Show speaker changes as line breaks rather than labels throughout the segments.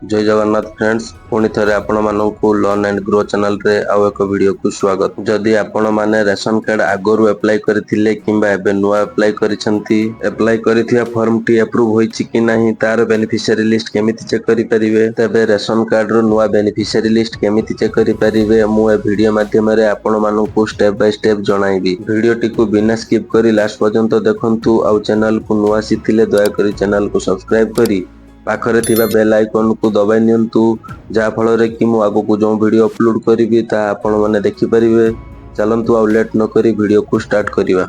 जय जगन्नाथ फ्रेंड्स पुणी थे आपण मानू लर्न एंड ग्रो चैनल रे आउ एक वीडियो को स्वागत। जदि आपण माने रेशन कार्ड आगरू अप्लाई करथिले किंबा एबे नुआ अप्लाई करिसंती अप्लाई करिथिया फॉर्म टी अप्रूव होईछि कि नाही तार बेनिफिशियरी लिस्ट केमिति चेक करि परिबे तबे रेशन कार्ड रो नुआ बेनिफिशियरी लिस्ट केमिति चेक करि परिबे मु ए वीडियो माध्यम रे आपण मानू को स्टेप बाय स्टेप जणाइबी। वीडियो टी को बिना स्किप करी लास्ट पर्यंत देखंतु आउ चैनल को नुआ सिथिले दया करी चैनल को सब्सक्राइब करी पाखरे थिबा बेल आइकन को दबाई नियंतु जा फल रे कि मु आगु को जो वीडियो अपलोड करिवि ता आपण माने देखि परिबे। चलंतु आ लेट न करी वीडियो को स्टार्ट करिवा।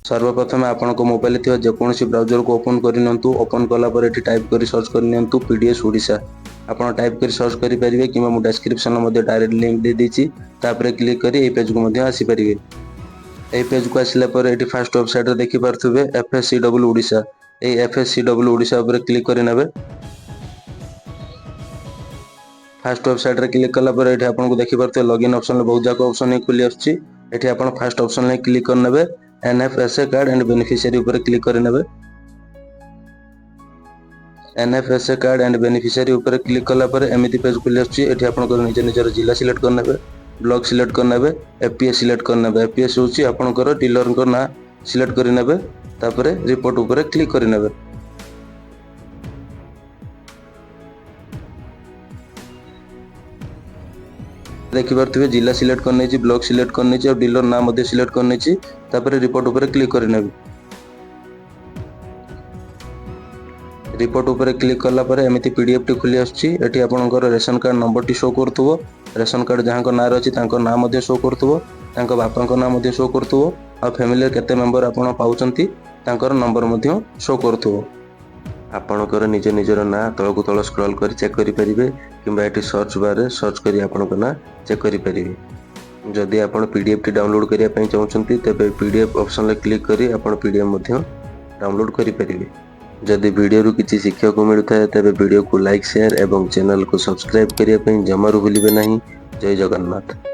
सर्वप्रथम आपण को मोबाइल थिबा जेकोसी ब्राउजर को ओपन करि नियंतु। ओपन कला पर एठी टाइप करी सर्च करि नियंतु पीडीएस ओडिसा। आपण टाइप करी सर्च करि परिबे किबा मु डिस्क्रिप्शन मध्ये डायरेक्ट लिंक दे दिछि तापरे क्लिक करी ए पेज को मध्ये आसी परिबे। ए पेज को आसिला पर एठी फर्स्ट वेबसाइट रे देखि पारथुबे एफएससीडब्ल्यू ओडिसा। ए एफएससीडब्ल्यू ओडिसा ऊपर क्लिक करि नेबे। फर्स्ट वेबसाइट रे क्लिक कला पर एठी आपन को देखि पारथुबे लॉगिन ऑप्शन रे बहुत जाक ऑप्शन खुली आछी। एठी आपन फर्स्ट ऑप्शन ले क्लिक कर नेबे एनएफएसए कार्ड एंड बेनिफिशियरी ऊपर क्लिक कर नेबे। एनएफएसए कार्ड एंड बेनिफिशियरी ऊपर क्लिक कला पर एमिति पेज खुली आछी। एठी आपन को निज निजर जिला सिलेक्ट कर नेबे, ब्लॉक सिलेक्ट कर नेबे, एपीएस सिलेक्ट कर नेबे। एपीएस होची आपनकर डीलर को ना सिलेक्ट कर नेबे तापरे रिपोर्ट ऊपर क्लिक कर नेबे। देखि पारथिबे जिला सिलेक्ट करने छी, ब्लॉक सिलेक्ट करने छी और डीलर नाम मध्ये सिलेक्ट करने छी तापरे रिपोर्ट ऊपर क्लिक कर नेबे। रिपोर्ट ऊपर क्लिक करला पर एमिति पीडीएफ टी खुली आछी। एठी आपनकर रेशन कार्ड नंबर टी शो करथुबो। रेशन कार्ड जहां को नाम अछि तांको नाम मध्ये शो करथुबो, तांको बापा को नाम मध्ये शो करथुबो आ फैमिली केते मेंबर आपण पाउचंती तांकर नंबर मध्ये शो करथुबो। आपणकर निज निजर ना तळ को तळ स्क्रॉल कर चेक करि परिबे किंबा एठी सर्च बार रे सर्च करी आपणकर ना चेक करि परिबे। जदि आपण पीडीएफ टी डाउनलोड करिया पई चाहउचंती तबे पीडीएफ ऑप्शन ले क्लिक करी आपण पीडीएफ मध्ये डाउनलोड करि परिबे। जदि वीडियो रु किछि शिक्षा को मिलता है तबे वीडियो को लाइक शेयर एवं चैनल को सब्सक्राइब करिया पई जमारू भूलिबे नहीं। जय जगन्नाथ।